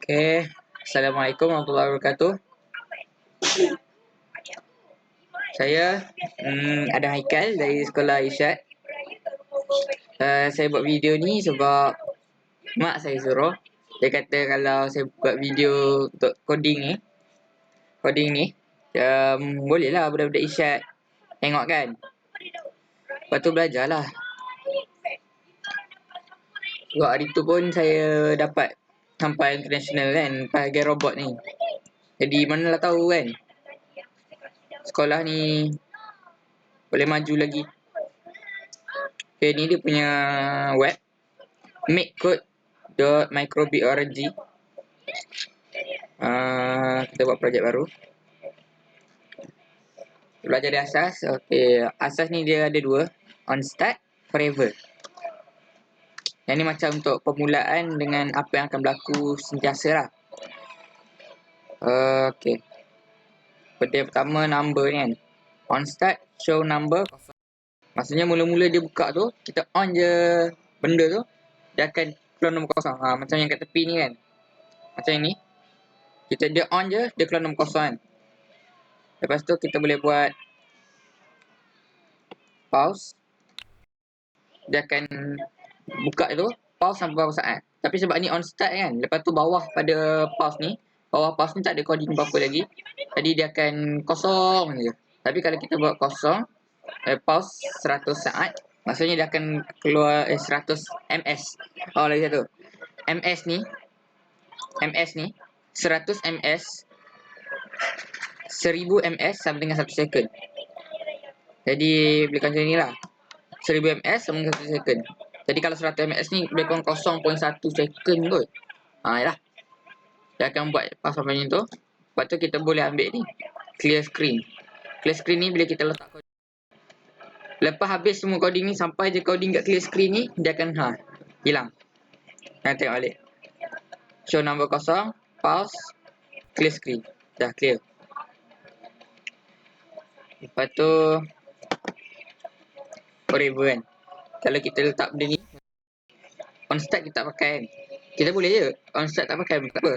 Oke, Assalamualaikum warahmatullahi wabarakatuh. Saya ada Haikal dari sekolah Irsyad. Saya buat video ni sebab mak saya suruh. Dia kata kalau saya buat video untuk coding ni, bolehlah budak-budak Irsyad tengok kan. Lepas tu belajarlah. Sebab hari tu pun saya dapat sampai international kan, bahagian robot ni. Jadi manalah tahu kan, sekolah ni boleh maju lagi. Okay, ni dia punya web, makecode.microbit.org. Kita buat projek baru. Belajar dari asas. Okay, asas ni dia ada dua, on start, forever. Yang ni macam untuk permulaan dengan apa yang akan berlaku sentiasa lah. Okay, benda yang pertama number ni kan. On start, show number kosong. Maksudnya mula-mula dia buka tu, kita on je benda tu, dia akan keluar nombor kosong. Macam yang kat tepi ni kan, macam ni. Dia on je, dia keluar nombor kosong kan. Lepas tu kita boleh buat pause. Dia akan buka tu, pause sampai berapa saat. Tapi sebab ni on start kan, lepas tu bawah pada pause ni, bawah pause ni tak ada coding apa-apa lagi. Jadi dia akan kosong je. Tapi kalau kita buat kosong, pause 100 saat, maksudnya dia akan keluar 100 ms. Oh, lagi satu. ms ni 100 ms 1000 ms sama dengan 1 second. Jadi boleh macam ni lah, 1000 ms sama dengan 1 second. Jadi kalau 100 ms ni lebih kurang 0.1 second kot. Yalah, dia akan buat pas sampai macam tu. Lepas tu kita boleh ambil ni, clear screen. Clear screen ni bila kita letak coding, lepas habis semua coding ni, sampai je coding kat clear screen ni, dia akan hilang. Kita tengok balik, show number kosong, pause, clear screen. Dah clear. Lepas tu forever kan. Kalau kita letak benda ni on start, kita tak pakai kan. Kita boleh je on start tak pakai, tak apa.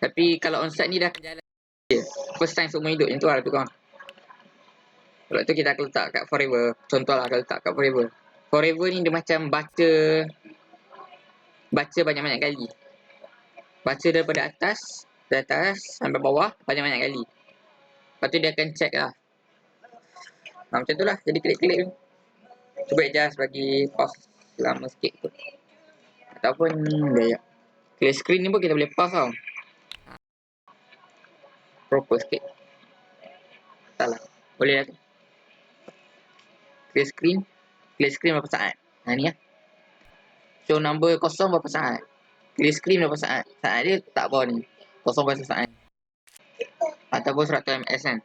Tapi kalau on start ni dah jalan je, first time seumur hidup, macam tu lah tu kawan. Lepas tu kita akan letak kat forever. Contoh lah kalau letak kat forever. Forever ni dia macam baca banyak-banyak kali. Baca daripada atas sampai bawah banyak-banyak kali. Lepas tu dia akan check lah. Macam tu lah. Jadi klik-klik ni. Cuba adjust bagi pause lama sikit tu. Ataupun dia clear screen ni pun kita boleh pause tau. Proper sikit. Salah. Boleh lah tu. Clear screen berapa saat? Ni lah. Show number kosong berapa saat? Clear screen berapa saat? Saat dia tak bawah ni. Kosong berapa saat? Ataupun 100 ms kan.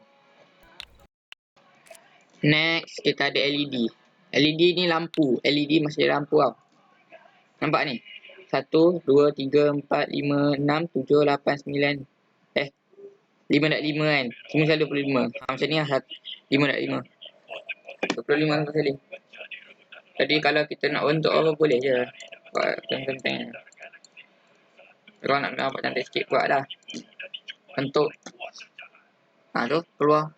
Next, kita ada LED. LED ni lampu. LED masih lampu tau. Nampak ni? 1, 2, 3, 4, 5, 6, 7, 8, 9. 5.5 kan. Semua selalu 25. Macam ni lah. 5.5. 25 kali. Jadi kalau kita nak bentuk apa boleh je. Buat kenteng-kenteng. Kalau nak nampak cantik sikit, buat dah. Bentuk. Tu keluar.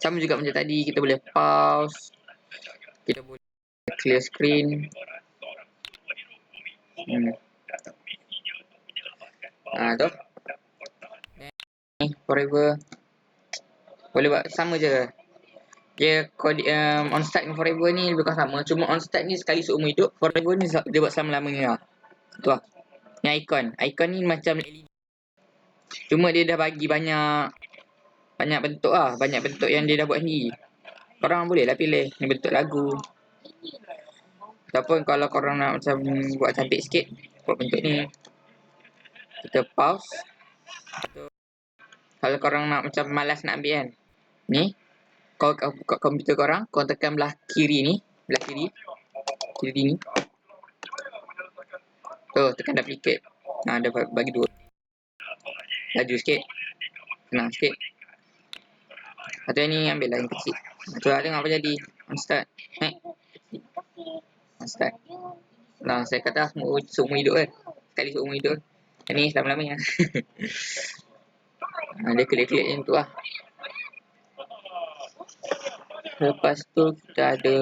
Sama juga macam tadi, kita boleh pause. Kita boleh clear screen. Tu. Ni forever. Boleh buat sama je. Dia on start dengan forever ni lebih kurang sama. Cuma on start ni sekali seumur hidup. Forever ni dia buat selama-lamanya lah. Tu lah. Ni icon. Icon ni macam LED. Cuma dia dah bagi banyak bentuk lah. Banyak bentuk yang dia dah buat sendiri. Korang boleh lah pilih. Ni bentuk lagu. Ataupun kalau korang nak macam buat cantik sikit, buat bentuk ni. Kita pause. Kalau korang nak macam malas nak ambil kan, ni kau buka komputer korang tekan belah kiri ni, kiri ni. Tekan duplicate. Dia bagi dua. Laju sikit. Senang sikit. Atau yang ni ambil lah yang kecil. Tu lah, tengok apa jadi. On start. On start. Saya kata seumur hidup kan. Sekali seumur hidup. Ini selama-lamanya. Dia klik-klik macam tu lah. Lepas tu kita ada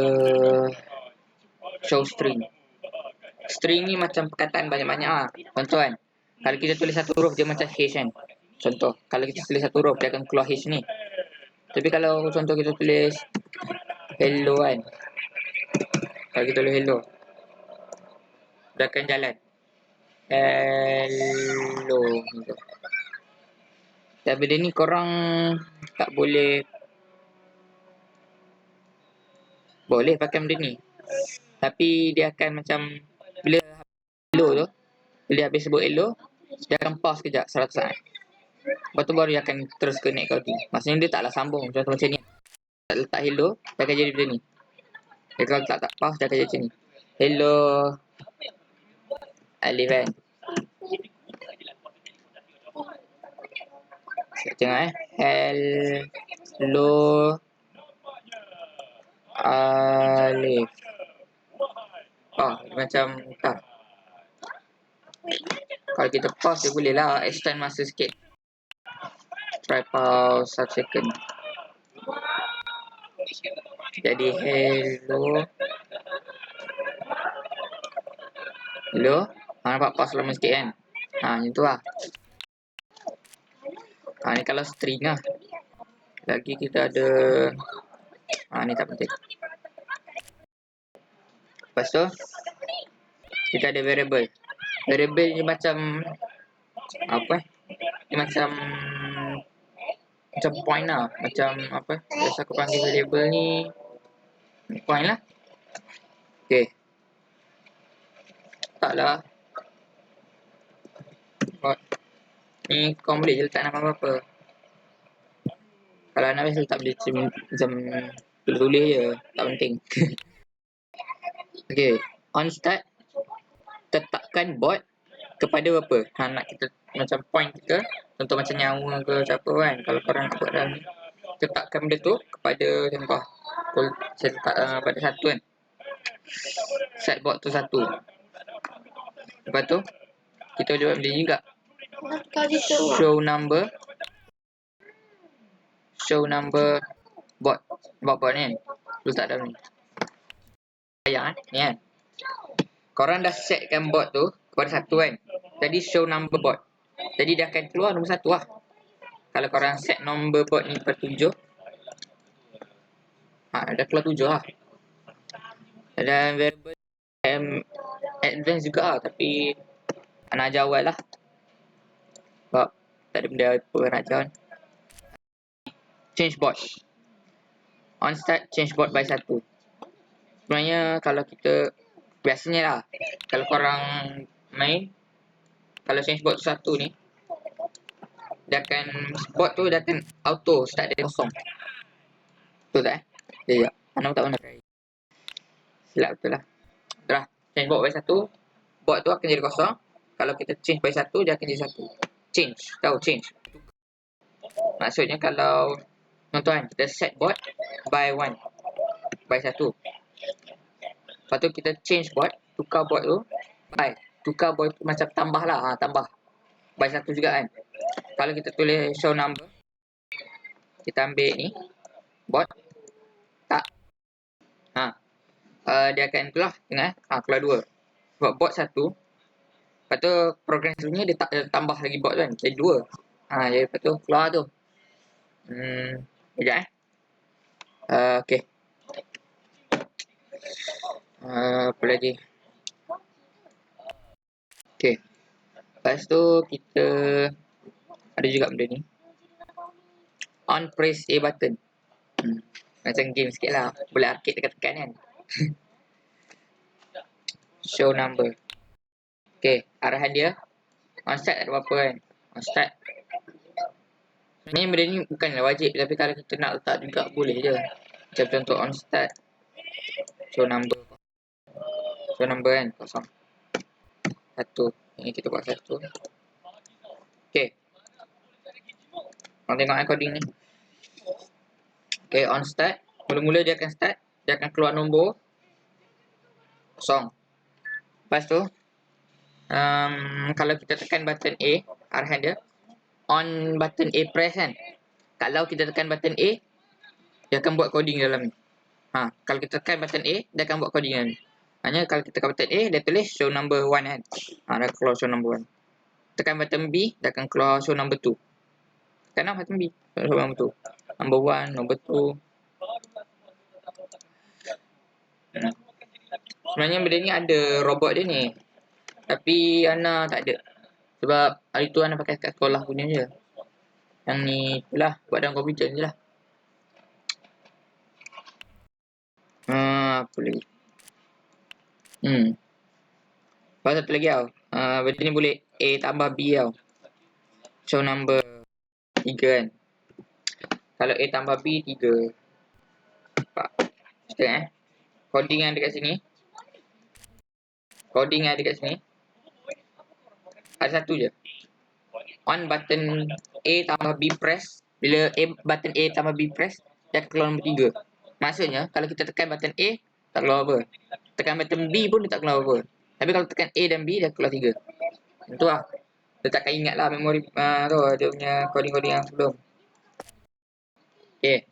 show string. String ni macam perkataan banyak-banyak lah. Contoh kan, kalau kita tulis satu huruf dia macam H kan. Contoh, kalau kita tulis satu huruf dia akan keluar H ni. Tapi kalau contoh kita tulis hello kan, kalau kita tulis hello, dia akan jalan hello gitu. Dan benda ni korang tak boleh pakai benda ni, tapi dia akan macam bila hello tu, bila habis sebut hello, dia akan pause kejap 100 saat. Lepas tu baru dia akan terus ke next coding. Maksudnya dia taklah sambung. Contoh macam ni, tak letak hello, dia akan jadi benda ni. Dia kalau tak pause, dia akan jadi macam ni. Hello Alif kan. Tengok hello Alif. Macam tak. Kalau kita pause dia boleh lah extend masa sikit. Try pause 1 second. Jadi hello. Nampak pause lama sikit kan. Macam tu lah. Ni kalau string lah. Lagi kita ada ni tak penting. Lepas tu kita ada variable. Variable ni macam apa? Ni macam point lah. Macam apa? Biasa aku panggil variable ni point lah. Okay. Taklah. Ni kau boleh je letak nama apa-apa. Kalau nak biasa tak boleh macam tulis je. Tak penting. Okay. On start, tetapkan bot kepada apa? Nak kita macam point kita. Contoh macam nyawa ke siapa kan. Kalau korang nak buat dalam ni, tetapkan benda tu kepada contoh. Saya letak pada 1 kan. Set bot tu 1. Lepas tu kita boleh buat benda ni juga. Show number bot ni kan. Letak dalam ni. Sayang ni kan. Korang dah setkan bot tu kepada 1 kan. Jadi show number bot. Jadi dia akan keluar nombor 1 lah. Kalau korang set number bot ni per 7, dah keluar 7 lah. Dan variable advance juga lah. Tapi nak ajar awal lah. Sebab tak ada benda apa nak ajar kan. Change bot. On start change bot by 1. Sebenarnya kalau kita biasanya lah, kalau korang main, kalau change bot 1 ni, dia akan bot tu dia akan auto start dari kosong. Betul tak Sekejap. Mana tak mana try. Silap betul lah. Betul lah. Change bot by 1, bot tu akan jadi kosong. Kalau kita change by 1, dia akan jadi 1. Change. Tahu change. Maksudnya kalau tuan-tuan kita set bot by 1, by 1. Lepas tu kita change bot, tukar bot tu by. Tukar bot tu macam tambah lah. Tambah. By 1 juga kan. Kalau kita tulis show number, kita ambil ni bot. Tak. Dia akan keluar. Tengok keluar 2. Sebab bot 1. Lepas tu program sebenarnya dia tak tambah lagi bot kan. Jadi 2. Jadi lepas tu keluar tu. Sekejap okay. Apa lagi? Okay. Lepas tu kita ada juga benda ni. On press A button. Macam game sikit lah. Boleh arcade tekan-tekan kan. Show number. Okay. Arahan dia. On start tak ada apa-apa kan. On start. Sebenarnya benda ni bukanlah wajib. Tapi kalau kita nak letak juga boleh je. Macam contoh on start. Show number. Show number kan. 0. 1. Ini kita buat 1. Okay. Korang tengok coding ni. Okay, on start. Mula-mula dia akan start. Dia akan keluar nombor 0. Lepas tu Kalau kita tekan button A, arahan dia on button A press kan. Kalau kita tekan button A, dia akan buat coding dalam ni. Kalau kita tekan button A, dia akan buat coding dalam ni. Hanya kalau kita tekan button A, dia tulis show number 1 kan. Dia keluar show number 1. Tekan button B, dia akan keluar show number 2. Tekan button B, show number 2. Number 1, number 2. Sebenarnya benda ni ada robot dia ni. Tapi Ana tak ada. Sebab hari tu Ana pakai kat sekolah punya je. Yang ni lah buat dalam komputer je lah. Apa lagi? Lepas satu lagi tau. Benda ni boleh A tambah B tau. Show number 3 kan. Kalau A tambah B 3. Nampak? Kita coding yang dekat sini. Coding yang dekat sini. Ada satu je. On button A tambah B press. Bila button A tambah B press, dia akan keluar nombor 3. Maksudnya, kalau kita tekan button A, tak keluar apa. Tekan button B pun dia tak keluar apa. Tapi kalau tekan A dan B, dia keluar 3. Itu lah. Dia takkan ingat lah memori tu, dia punya coding-coding yang sebelum. Okay.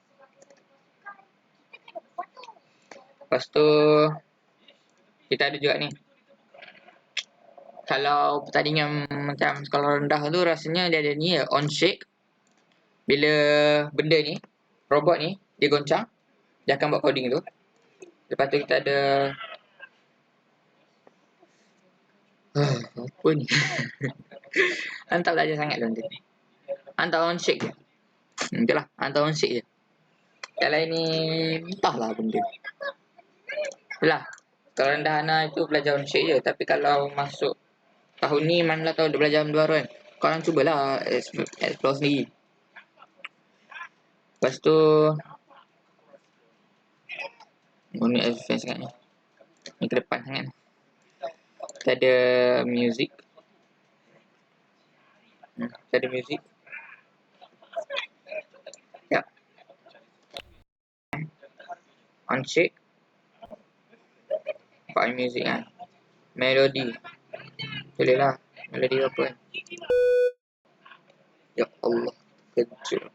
Lepas tu, kita ada juga ni. Kalau pertandingan macam skala rendah tu, rasanya dia ada ni ya, on shake. Bila benda ni, robot ni, dia goncang, dia akan buat coding tu. Lepas tu kita ada apa ni? Hantar belajar sangat lah nanti. Hantar on shake je. Itulah, hantar on shake je. Yang lain ni, entahlah benda. Itulah, kalau rendah Ana itu belajar on shake je. Tapi kalau masuk tahun ni, manalah tahu dia belajar benda baru kan. Korang cubalah explore sendiri. Lepas tu, ni advance sangat ni. Ni ke depan sangat. Kita ada music. Kita ada music. Ya. On shake. Pakai music kan. Melody. Boleh lah. Melody apa kan. Ya Allah. Kejut.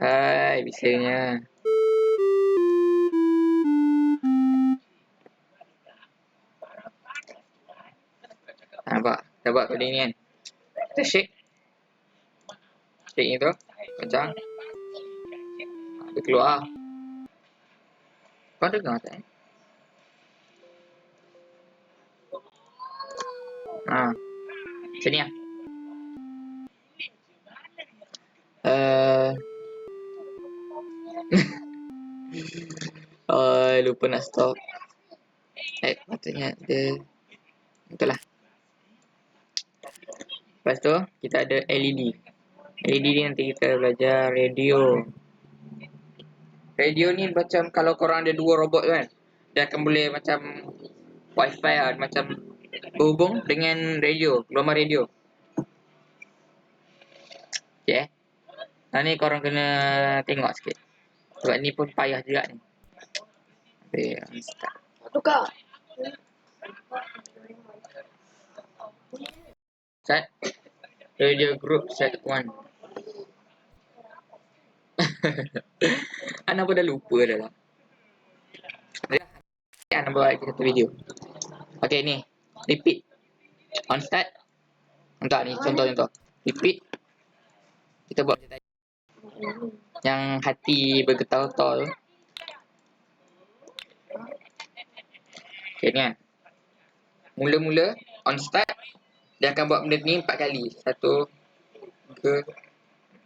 Hai, bisanya. Nampak? Dah buat coding ni kan. Kita shake. Shake ni tu. Kencang. Dia keluar. Kau dengar tak? Sini lah. Lupa nak stop. Patutnya dia. Betul lah. Lepas tu, kita ada LED. LED ni nanti kita belajar radio. Radio ni macam kalau korang ada dua robot kan, dia akan boleh macam wifi lah, macam berhubung dengan radio, gelombang radio. Okay. Ni korang kena tengok sikit. Sebab ni pun payah juga ni. Tukar. Set. Radio group set 1. Ana pun dah lupa dah lah. Ana buat satu video. Okay ni. Repeat. On start. Untuk ni contoh-contoh. Repeat. Kita buat macam tadi. Yang hati bergetar-getar tu. Okay ni kan. Mula-mula on start. Dia akan buat benda ni 4 kali. 1, 2,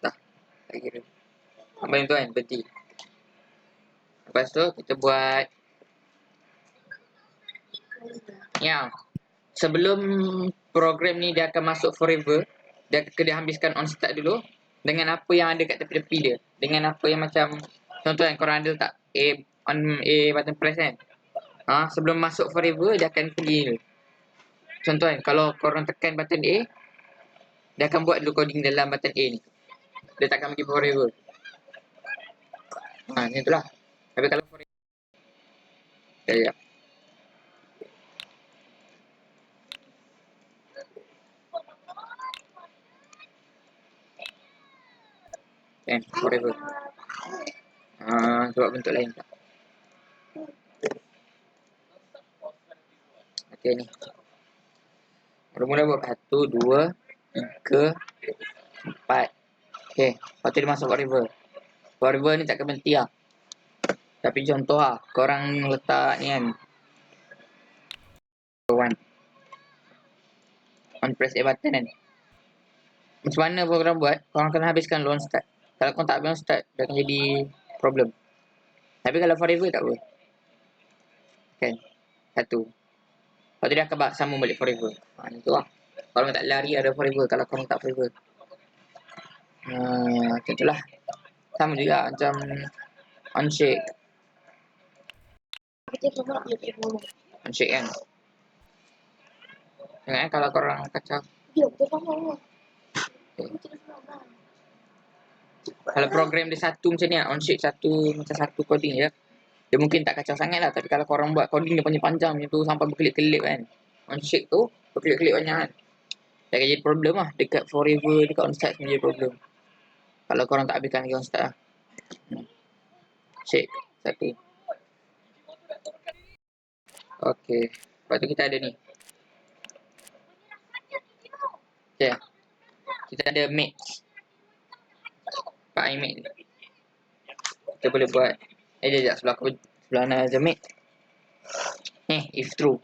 dah. Tak kira. Sampai tu kan, berhenti. Lepas tu kita buat yang sebelum program ni dia akan masuk forever, dia kena habiskan on start dulu dengan apa yang ada kat tepi-tepi dia. Dengan apa yang macam contoh kan korang ada tak A button press kan. Sebelum masuk forever dia akan pergi dulu. Contoh kan kalau korang tekan button A, dia akan buat dulu coding dalam button A ni. Dia takkan pergi forever. Ni itulah. Tapi kalau forever ya. kan, forever. Sebab bentuk lain tak. Okey ni. Mula-mula buat 1, 2, 3, 4. Okey, lepas tu dia masuk forever. Forever ni takkan berhenti lah. Tapi contoh lah, korang letak ni kan. On press A button kan. Macam mana pun korang buat, korang kena habiskan loan start. Kalau korang tak habis on start, dia akan jadi problem. Tapi kalau forever tak apa. Kan? 1. Lepas tu dia akan sambung balik forever. Itu lah. Kalau tak lari ada forever. Kalau korang tak forever. Macam tu lah. Sama juga macam unshake. Unshake kan. Ingat kalau korang kacau. Kalau program dia satu macam ni lah. Unshake satu macam satu coding je. Dia mungkin tak kacau sangat lah. Tapi kalau korang buat coding dia panjang-panjang macam tu sampai berkelip-kelip kan. Unshake tu berkelip-kelip banyak kan. Dia akan jadi problem lah. Dekat forever, dekat onstart menjadi problem. Kalau korang tak habiskan lagi onstart lah. Shake satu. Okay. Lepas tu kita ada ni. Okay. Kita ada mix. Pak mix ni. Kita boleh buat. Sekejap sebelah aku. Sebelah mana ada mix. If true.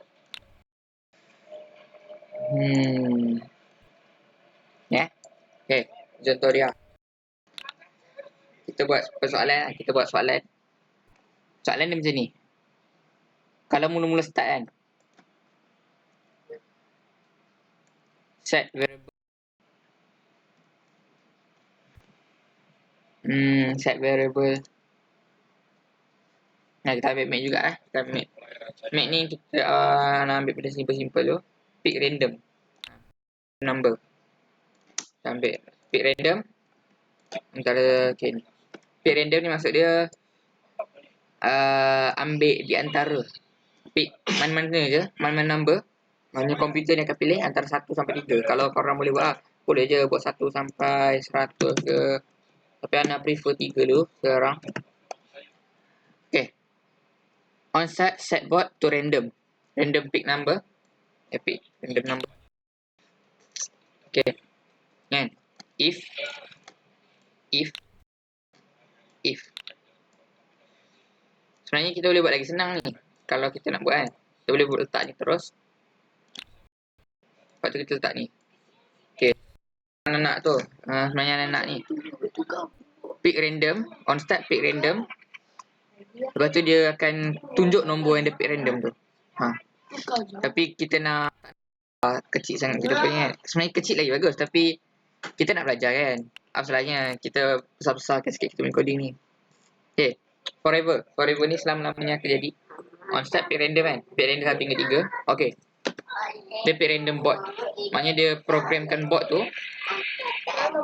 Ya. Okay. Contoh dia. Kita buat persoalan. Kita buat soalan. Soalan dia macam ni. Kalau mula-mula start kan. Set variable. Set variable. Nah, kita ambil make juga Kita ambil make. Make ni kita nak ambil pada simple-simple tu. Pick random. Number. Kita ambil pick random. Antara okay ni. Pick random ni maksud dia ambil di antara. Pick mana-mana je. Mana-mana number. Maksudnya komputer ni akan pilih antara 1 sampai 3. Kalau korang boleh buat boleh je buat 1 sampai 100 ke. Tapi Ana prefer 3 dulu sekarang. Okay. On set board to random. Random pick number. Pick random number. Okay. Kan? If. Sebenarnya kita boleh buat lagi senang ni. Kalau kita nak buat kan. Kita boleh buat letak ni terus. Lepas tu kita letak ni. Okay. Nak tu. Sebenarnya nak ni. Pick random. On start pick random. Lepas tu dia akan tunjuk nombor yang dia pick random tu. Tapi kita nak kecil sangat kita punya kan. Sebenarnya kecil lagi bagus. Tapi kita nak belajar kan. Apa salahnya kita besar-besarkan sikit kita punya coding ni. Okay. Forever ni selama-lamanya akan jadi. On start pick random kan. Pick random 1 hingga 3. Okay. Dia pick random board. Maknanya dia programkan board tu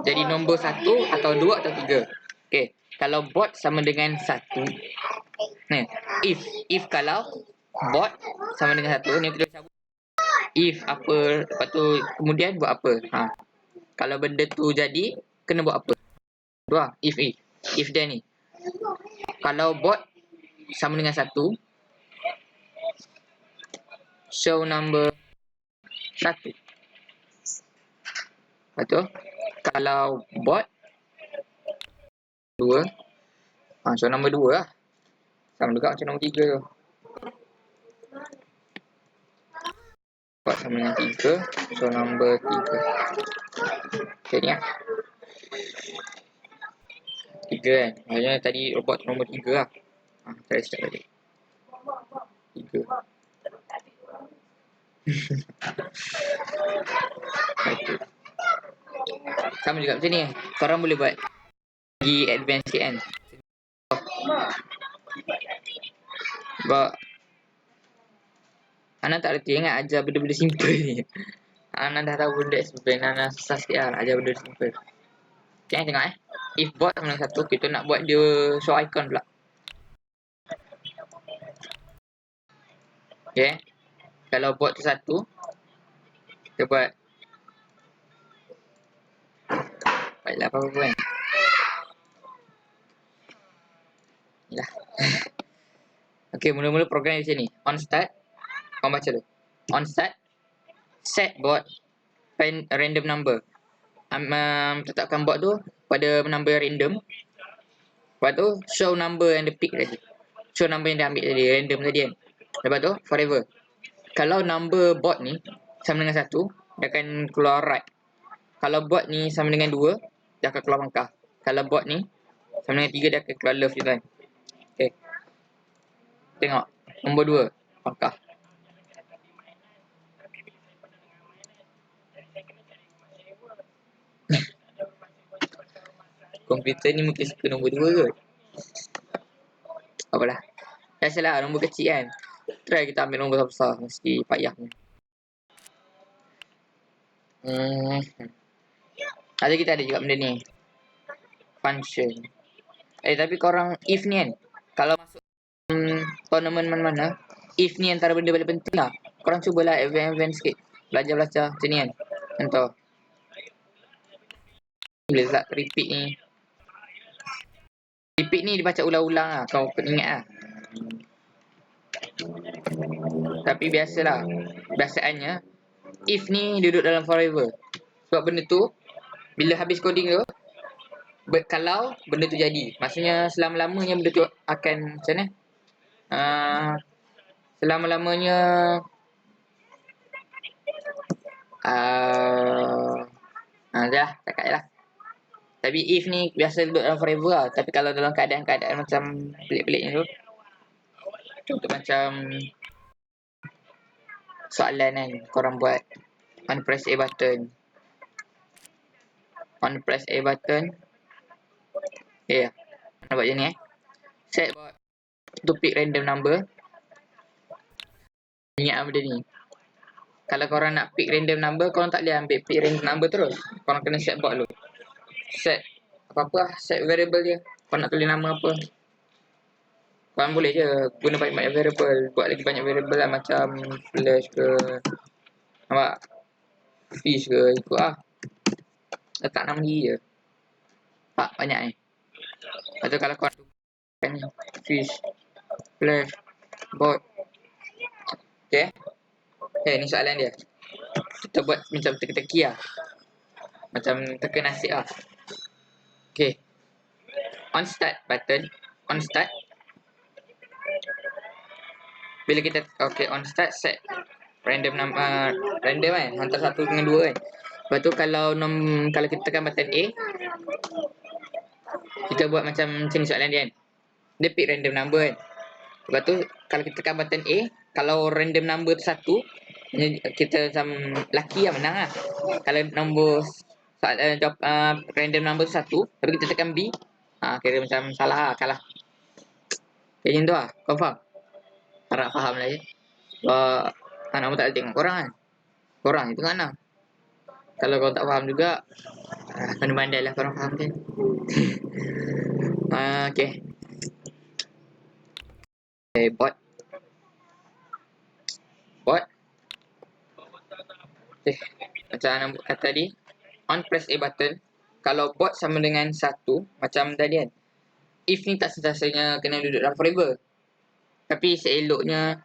jadi nombor 1 atau 2 atau 3. Okay. Kalau board sama dengan 1. Nah, if kalau board sama dengan 1 ni kita cabut. If apa, lepas tu kemudian buat apa. Kalau benda tu jadi, kena buat apa. Dua, if dia ni. Kalau board sama dengan 1, show number 1. Lepas tu, kalau board 2, show number 2 lah. Sama juga macam nombor 3 tu. Board sama dengan 3, show number 3. Okay ni lah. 3 kan. Maksudnya tadi robot nombor 3 lah. Saya start balik. 3. Sama juga macam ni. Korang boleh buat lagi advance sikit kan. Sebab Ana tak reti ingat ajar benda-benda simple ni. Ana dah tahu benda simple. Ana susah sikit lah ajar benda simple. Okay, tengok If board sama dengan 1, kita nak buat dia show icon pula. Okay. Kalau board tu 1, kita buat baiklah apa-apa kan. Okey, mula-mula program di sini. On start, kau baca dulu. On start, set bot random number. Tetapkan bot tu pada number yang random. Lepas tu show number yang dia pick tadi. Show number yang dia ambil tadi, random tadi kan. Lepas tu forever. Kalau number bot ni sama dengan 1, dia akan keluar right. Kalau bot ni sama dengan 2, dia akan keluar pangkah. Kalau bot ni sama dengan 3, dia akan keluar left juga kan. Okay. Tengok. Nombor 2, pangkah. Komputer ni mungkin suka nombor 2 ke? Apalah. Biasalah nombor kecil kan. Try kita ambil nombor besar. Mesti payah. Ada kita ada juga benda ni. Function. Tapi korang if ni kan. Kalau masuk tournament mana-mana, if ni antara benda paling penting lah. Korang cubalah advance sikit. Belajar-belajar macam ni kan. Contoh. Boleh tak repeat ni. Repeat ni dibaca ulang-ulang lah. Kau ingat lah. Tapi biasalah. Biasaannya, if ni duduk dalam forever. Sebab benda tu, bila habis coding tu, kalau benda tu jadi. Maksudnya selama-lamanya benda tu akan macam mana? Selama-lamanya dah, cakap je lah. Tapi if ni biasa duduk dalam forever lah. Tapi kalau dalam keadaan-keadaan macam pelik-pelik ni tu, contoh macam soalan kan, korang buat on press A button. On press A button. Okay, nak buat je ni set bot to pick random number. Ingat benda ni. Kalau korang nak pick random number, korang tak boleh ambil pick random number terus. Korang kena set bot dulu. Set apa-apa lah, set variable je. Korang nak tulis nama apa. Korang boleh je guna banyak-banyak variable. Buat lagi banyak variable lah macam flash ke. Nampak? Fish ke, ikut lah. Letak 6 gigi je. Tak, banyak ni. Lepas tu kalau korang tukar ni. Fish, flash, bot. Okay. Okay, ni soalan dia. Kita buat macam teka-teki lah. Macam teka nasib lah. Okay. On start button. On start. Bila kita, okay, on start set random number, random kan, antara 1 dengan 2 kan. Lepas tu kalau kita tekan button A, kita buat macam ni soalan dia kan. Dia pick random number kan. Lepas tu kalau kita tekan button A, kalau random number tu 1, kita macam lucky lah, menang lah. Kalau nombor random number tu 1, tapi kita tekan B, kira macam salah lah, kalah. Kayak macam tu lah, kau faham? Harap faham lah je. Anak pun tak tengok korang kan. Korang itu kan anak. Kalau kau tak faham juga, kena pandai lah korang faham kan. Okay. Okay, bot. Okay. Macam Anak kata tadi, on press A button. Kalau bot sama dengan 1, macam tadi kan. If ni tak sentiasanya kena duduk dalam forever. Tapi seeloknya,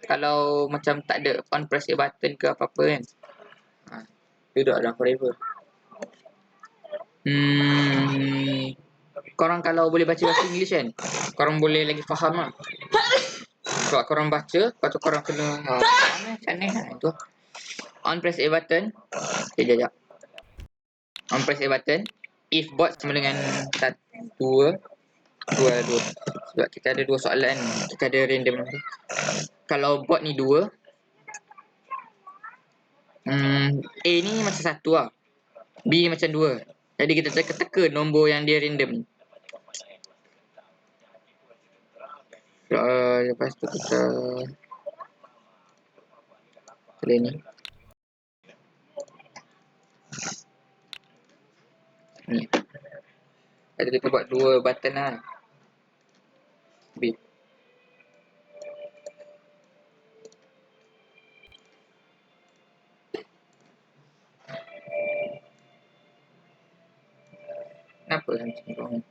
kalau macam tak ada on press A button ke apa-apa kan, duduk dalam forever. Korang kalau boleh baca bahasa English kan, korang boleh lagi faham lah. Sebab korang baca, lepas tu korang kena macam ni lah. Itu on press A button. Okay, sekejap. On press A button. If bot sama dengan 2. Sebab kita ada 2 soalan. Kita ada random. Kalau bot ni 2, A ni macam 1 lah. B macam 2. Jadi kita teka-teka nombor yang dia random. Lepas tu kita pilih ni. Ni. Jadi kita buat 2 button lah. B. Kenapa macam tu?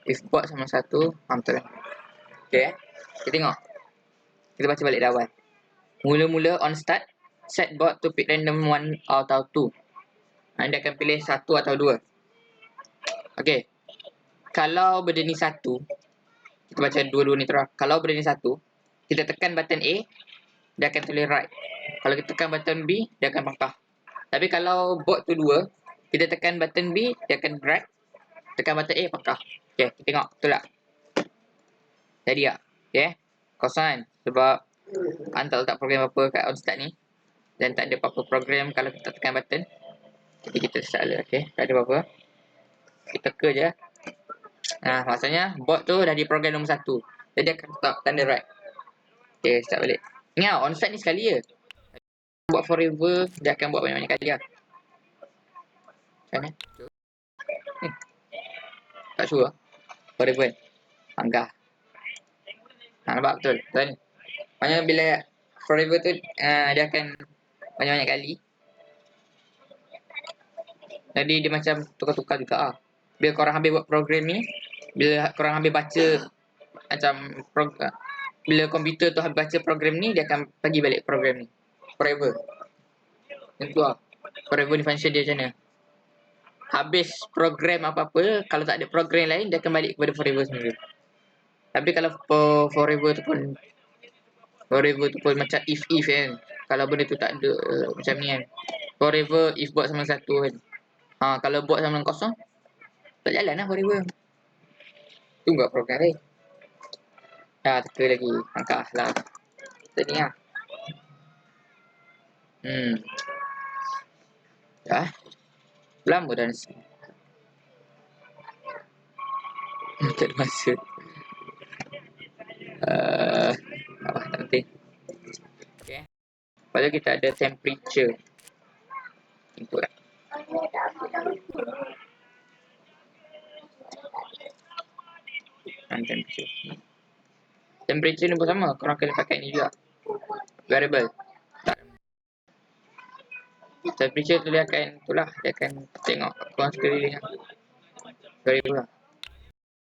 If bot sama 1, betul lah. Okay. Kita tengok. Kita baca balik dari awal. Mula-mula on start, set bot to pick random one atau two. Anda akan pilih satu atau dua. Okay. Kalau benda ni satu, kita baca dua-dua ni terus. Kalau benda ni satu, kita tekan button A, dia akan tulis right. Kalau kita tekan button B, dia akan pangkah. Tapi kalau bot tu dua, kita tekan button B, dia akan drag. Tekan button A, pangkah. Okay, kita tengok. Betul tak? Jadi tak? Okay. Kosong kan? Sebab Anta letak program apa kat on start ni. Dan tak ada apa-apa program kalau kita tekan button. Jadi kita salah. Okay. Tak ada apa-apa. Kita teka je. Nah, maksudnya bot tu dah di program nombor 1. Jadi akan letak tanda right. Okay, start balik. Ingat, on start ni sekali je. Buat forever, dia akan buat banyak-banyak kali lah. Macam mana? Tak sure. Forever kan? Anggah. Nampak betul? Betul ni? Maknanya bila forever tu, dia akan banyak-banyak kali. Jadi dia macam tukar-tukar juga lah. Bila korang habis buat program ni, bila korang habis baca macam bila komputer tu habis baca program ni, dia akan bagi balik program ni. Forever. Tentu lah. Forever ni function dia macam mana. Habis program apa-apa, kalau tak ada program lain, dia akan balik kepada forever sendiri. Tapi kalau forever tu pun macam if kan. Kalau benda tu tak ada macam ni kan. Forever if buat sama satu kan. Kalau buat sama kosong, tak jalan lah forever. Tunggu program lain. Teka lagi. Angkat lah. Kita ni lah. Dah. Lama dah nasi. Tak ada masa. Tak penting. Okay. Lepas tu kita ada temperature. Input lah. Temperature. Temperature ni pun sama. Korang kena pakai ni juga. Variable. Temperature tu dia akan, itulah, dia akan tengok korang sekeliling lah. Variable lah.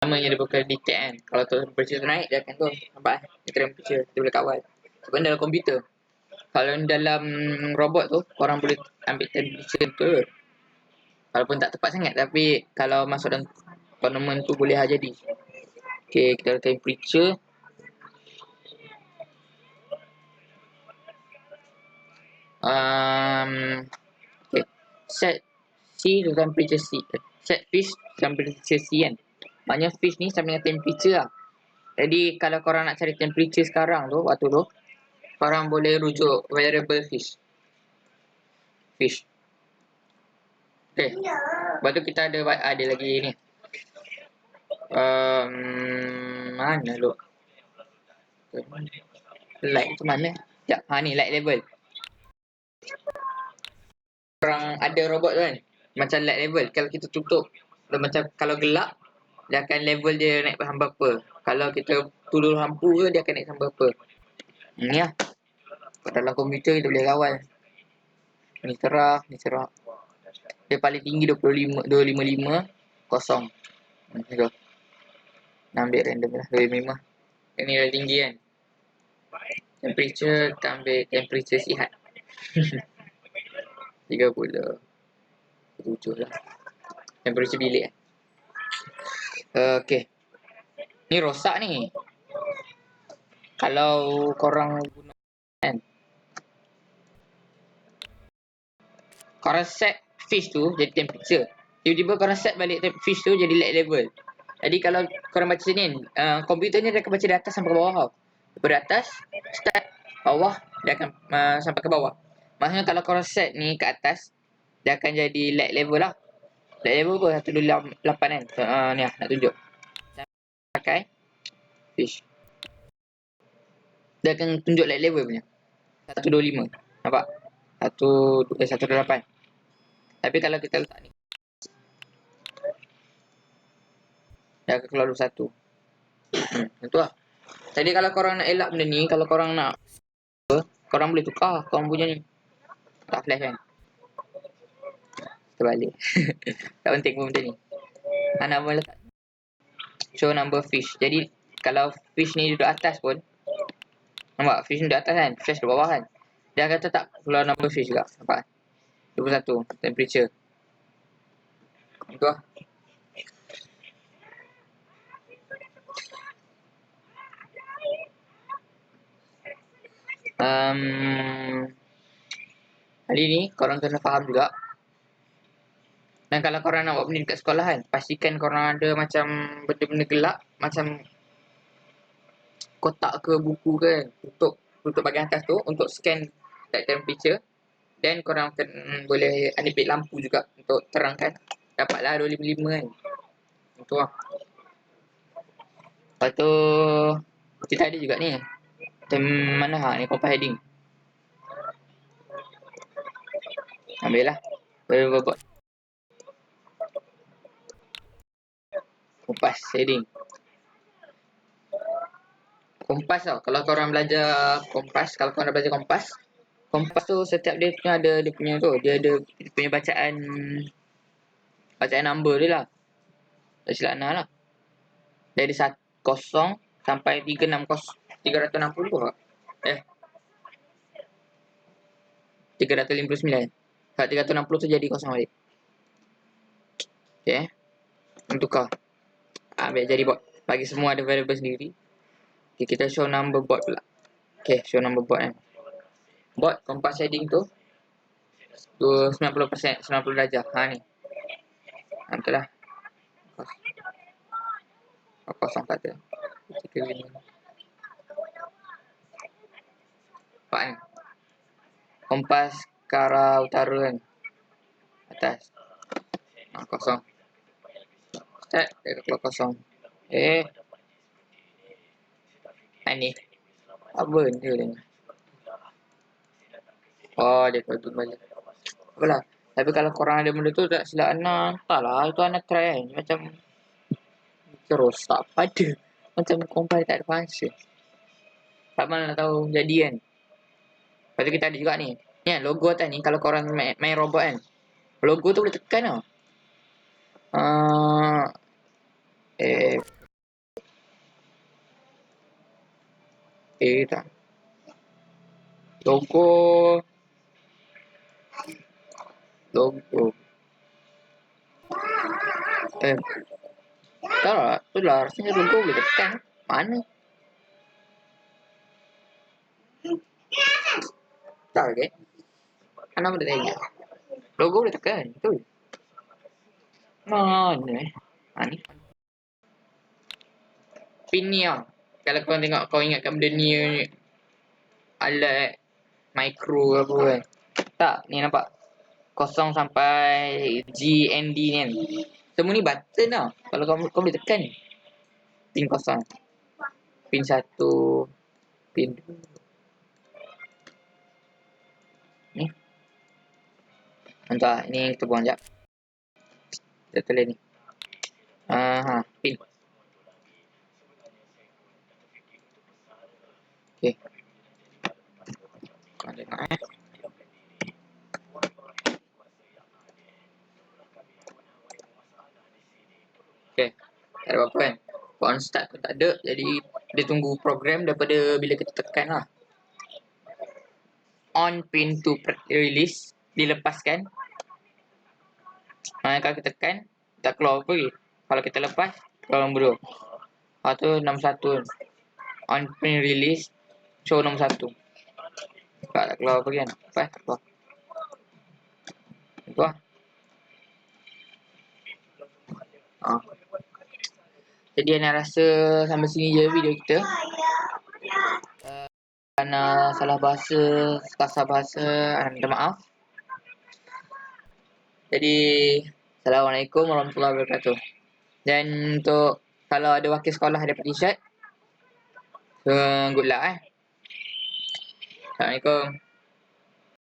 Sama yang dia bukan detect kan. Kalau tu temperature tu naik, dia akan tu. Nampak kan? Dia temperature. Dia boleh kawal. Sebab dalam komputer. Kalau dalam robot tu, korang boleh ambil temperature tu. Walaupun tak tepat sangat. Tapi kalau masuk dalam tournament tu boleh lah jadi. Okay, kita ada temperature. Okay. Set C to temperature C. Set fish temperature C kan. Maknanya fish ni sama dengan temperature lah. Jadi kalau korang nak cari temperature sekarang tu, waktu tu, korang boleh rujuk variable fish. Fish. Okay. Lepas tu kita ada lagi ni. Mana lu? Light tu mana? Sekejap. Ni light level. Korang ada robot tu kan? Macam light level. Kalau kita tutup, macam kalau gelap, dia akan level dia naik sampai berapa. Kalau kita tuduh lampu ke, dia akan naik sampai berapa. Ni lah. Dalam komputer kita boleh kawal. Ni cerah, ni cerah. Dia paling tinggi 255 kosong. Macam tu. Nak ambil random lah, 255. Ini dah tinggi kan. Temperature, kita ambil temperature sihat. 30. 7 lah. Temperature bilik. Okay. Ni rosak ni. Kalau korang guna kan, korang set fish tu jadi temperature. Tiba-tiba korang set balik fish tu jadi light level. Jadi kalau korang baca sini, komputer ni dia akan baca dari atas sampai ke bawah tau. Daripada atas, start, bawah, dia akan sampai ke bawah. Maksudnya kalau korang set ni ke atas, dia akan jadi light level lah. Light level apa? 128 kan? Ni lah, nak tunjuk. Pakai fish. Dia akan tunjuk light level punya. 125. Nampak? 128. Tapi kalau kita letak ni, dia akan keluar 21. Itu lah. Jadi kalau korang nak elak benda ni, kalau korang nak, korang boleh tukar korang punya ni. Tak flash kan? Terbalik. Tak penting pun benda ni. Nak letak show number fish. Jadi kalau fish ni duduk atas pun, nampak fish ni duduk atas kan, fish duduk bawah kan, dia kata tak keluar number fish juga, nampak 21 temperature. Itu lah. Hari ni korang kena faham juga. Dan kalau korang nak buat benda dekat sekolah kan, pastikan korang ada macam benda-benda gelap, macam kotak ke buku ke kan, untuk bahagian atas tu, untuk scan temperature. Dan korang boleh ambil lampu juga untuk terangkan. Dapatlah 255 kan. Itu lah. Lepas tu, kita ada juga ni. Mana ha? Ni compass heading. Ambil lah. Boleh buat. Kompas heading. Kompas tau. Kalau korang belajar kompas, kalau korang dah belajar kompas tu setiap dia punya ada dia punya tu. Dia ada dia punya bacaan number dia lah. Tak silap Ana lah. Dia ada 0 sampai 360 359. Kat 360 tu jadi kosong balik. Okay. Tukar. Ambil jadi bot. Bagi semua ada variable sendiri. Okay, kita show number bot pula. Okay, show number bot kan. Bot kompas shading tu 90%, 90 darjah. Ha ni. Betul lah. Kosong kata. Nampak ni. Kompas ke arah utara kan. Atas. Kosong. Start. Dia keluar kosong. Ni. Apa dia ni? Oh, dia keluar balik. Apalah. Tapi kalau korang ada benda tu tak silap Ana. Entahlah. Itu Ana try kan. Macam rosak pada. Macam kompas tak ada function. Tak mana nak tahu jadi kan. Lepas tu kita ada juga ni. Ni kan logo atas ni. Kalau korang main robot kan. Logo tu boleh tekan tau. Tak. Logo. Tak lah. Tu lah. Rasanya logo boleh tekan. Mana? Tak ke? Ana boleh tanya. Logo boleh tekan. Betul. Mana ni? Pin ni lah. Kalau kau tengok, kau ingatkan benda ni alat micro apa kan. Tak, ni nampak 0 sampai GND ni kan. Semua ni button tau. Kalau kau boleh tekan ni. Pin 0. Pin 1. Pin 2. Ni. Entah, ni kita buang sekejap. Kita tulis ni. Pin. Okay. Kau tengok Okay. Tak ada apa-apa kan. On start pun tak ada. Jadi dia tunggu program daripada bila kita tekan lah. On pin to release. Dilepaskan. Kalau kita tekan. Tak keluar apa lagi. Kalau kita lepas. Keluar nombor 2. Lepas tu 61. On pin release. Show nombor 1. Tak keluar apa lagi kan. Lepas tak keluar. Itu lah. Jadi Ana rasa sampai sini je video kita. Ana salah bahasa, kasar bahasa, Ana minta maaf. Jadi Assalamualaikum warahmatullahi wabarakatuh. Dan untuk kalau ada wakil sekolah dapat t-shirt, good luck Assalamualaikum.